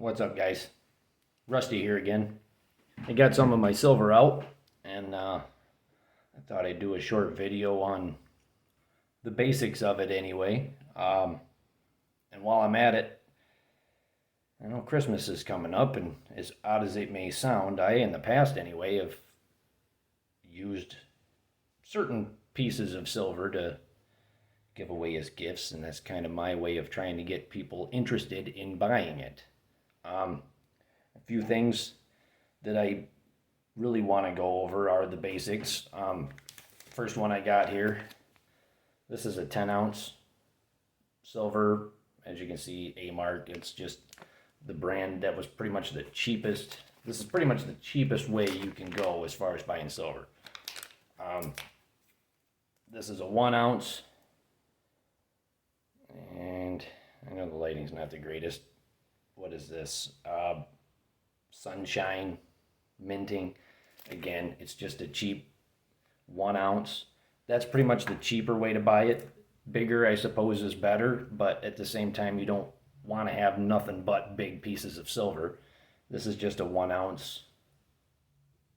What's up, guys? Rusty here again. I got some of my silver out, and I thought I'd do a short video on the basics of it anyway. And while I'm at it, I know Christmas is coming up, and as odd as it may sound, I, in the past anyway, have used certain pieces of silver to give away as gifts, and that's kind of my way of trying to get people interested in buying it. A few things that I really want to go over are the basics. First one I got here, this is a 10 ounce silver. As you can see, A-Mark. It's just the brand that was pretty much the cheapest. This is pretty much the cheapest way you can go as far as buying silver. This is a 1 ounce. And I know the lighting's not the greatest. What is this? Sunshine minting. Again, it's just a cheap 1 ounce. That's pretty much the cheaper way to buy it. Bigger, I suppose, is better, but at the same time, you don't want to have nothing but big pieces of silver. This is just a 1 ounce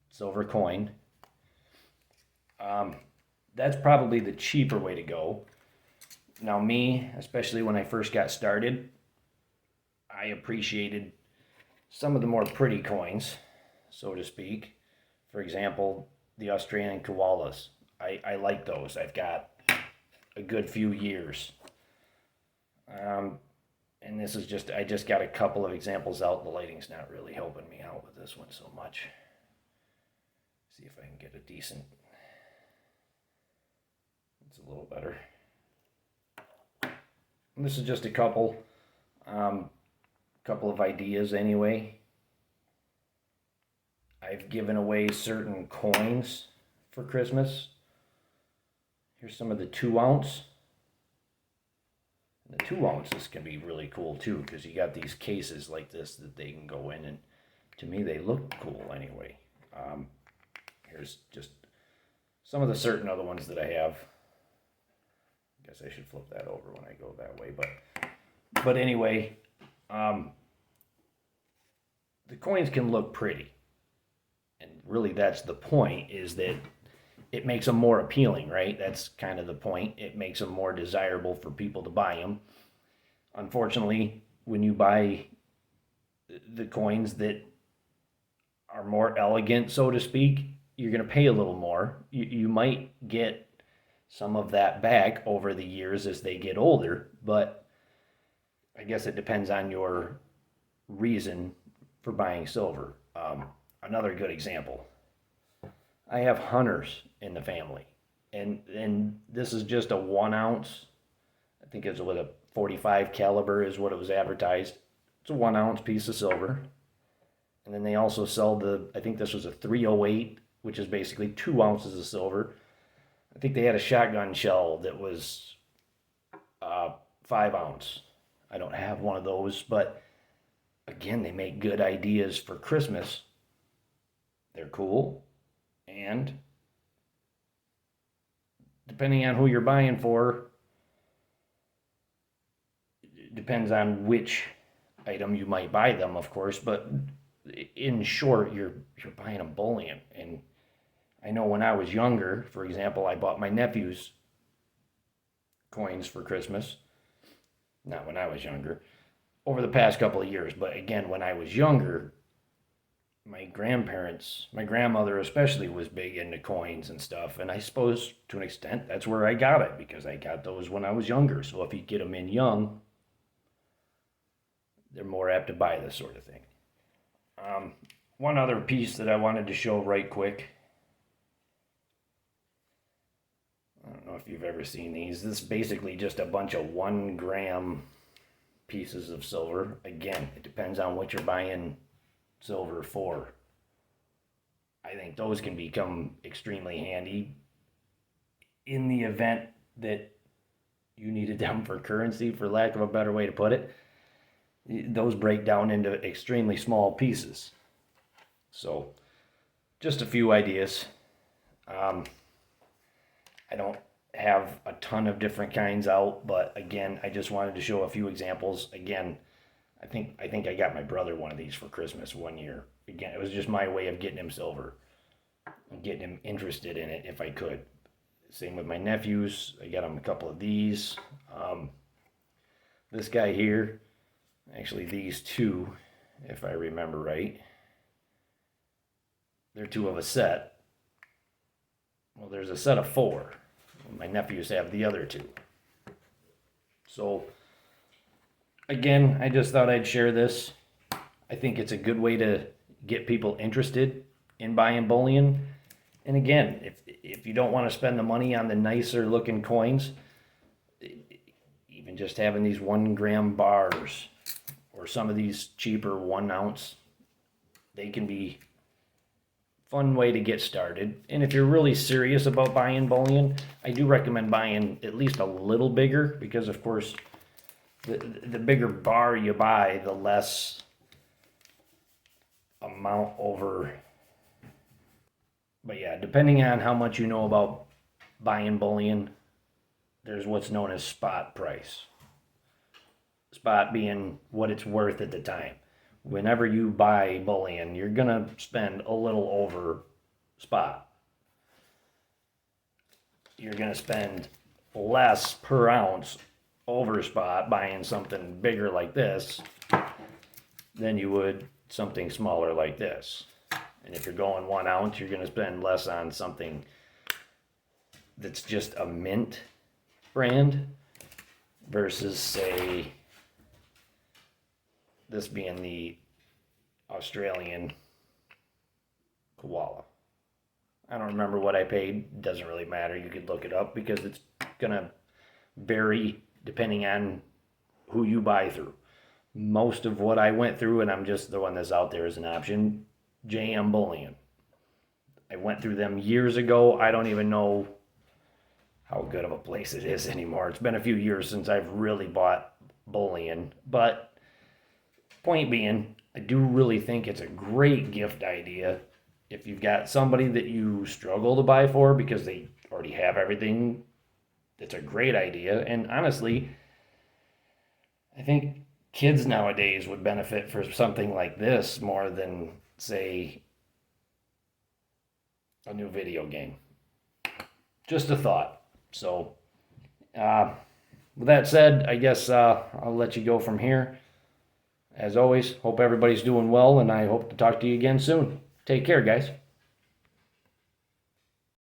silver coin. That's probably the cheaper way to go. Now, me, especially when I first got started, I appreciated some of the more pretty coins, so to speak. For example, the Australian koalas. I like those. I've got a good few years. And this is just, I just got a couple of examples out. The lighting's not really helping me out with this one so much. See if I can get a decent, it's a little better. And this is just a couple of ideas anyway. I've given away certain coins for Christmas. Here's some of the 2 ounce. The 2 ounces can be really cool too, because you got these cases like this that they can go in, and to me they look cool anyway. Here's just some of the certain other ones that I have. I guess I should flip that over when I go that way, but anyway, the coins can look pretty, and really that's the point, is that it makes them more appealing, right? That's kind of the point. It makes them more desirable for people to buy them. Unfortunately, when you buy the coins that are more elegant, so to speak, you're going to pay a little more. You might get some of that back over the years as they get older, but I guess it depends on your reason for buying silver. Another good example, I have hunters in the family, and this is just a 1 ounce. I think it's with a 45 caliber is what it was advertised. It's a 1 ounce piece of silver. And then they also sell I think this was a 308, which is basically 2 ounces of silver. I think they had a shotgun shell that was 5 ounce. I don't have one of those, but again, they make good ideas for Christmas. They're cool. And depending on who you're buying for, it depends on which item you might buy them, of course, but in short, you're buying a bullion. And I know when I was younger, for example, I bought my nephew's coins for Christmas. Not when I was younger, over the past couple of years, but again, when I was younger, my grandmother especially, was big into coins and stuff, and I suppose to an extent that's where I got it, because I got those when I was younger. So if you get them in young, they're more apt to buy this sort of thing. One other piece that I wanted to show right quick. I don't know if you've ever seen these. This is basically just a bunch of 1 gram pieces of silver. Again, it depends on what you're buying silver for. I think those can become extremely handy in the event that you needed them for currency, for lack of a better way to put it. Those break down into extremely small pieces. So, just a few ideas. I don't have a ton of different kinds out, but again, I just wanted to show a few examples. Again, I think I got my brother one of these for Christmas one year. Again, it was just my way of getting him silver, and getting him interested in it if I could. Same with my nephews. I got them a couple of these. This guy here, actually these two, if I remember right, they're two of a set. Well, there's a set of four. My nephews have the other two. So, again, I just thought I'd share this. I think it's a good way to get people interested in buying bullion. And again, if you don't want to spend the money on the nicer looking coins, even just having these 1 gram bars or some of these cheaper 1 ounce, they can be fun way to get started. And if you're really serious about buying bullion, I do recommend buying at least a little bigger, because of course the bigger bar you buy, the less amount over. But yeah, depending on how much you know about buying bullion, there's what's known as spot price. Spot being what it's worth at the time. Whenever you buy bullion, you're going to spend a little over spot. You're going to spend less per ounce over spot buying something bigger like this than you would something smaller like this. And if you're going 1 ounce, you're going to spend less on something that's just a mint brand versus, say, this being the Australian koala. I don't remember what I paid. Doesn't really matter. You could look it up because it's going to vary depending on who you buy through. Most of what I went through, and I'm just throwing this out there as an option, JM Bullion. I went through them years ago. I don't even know how good of a place it is anymore. It's been a few years since I've really bought bullion, but point being, I do really think it's a great gift idea if you've got somebody that you struggle to buy for because they already have everything. It's a great idea. And honestly, I think kids nowadays would benefit for something like this more than, say, a new video game. Just a thought. So, with that said, I guess I'll let you go from here. As always, hope everybody's doing well, and I hope to talk to you again soon. Take care, guys.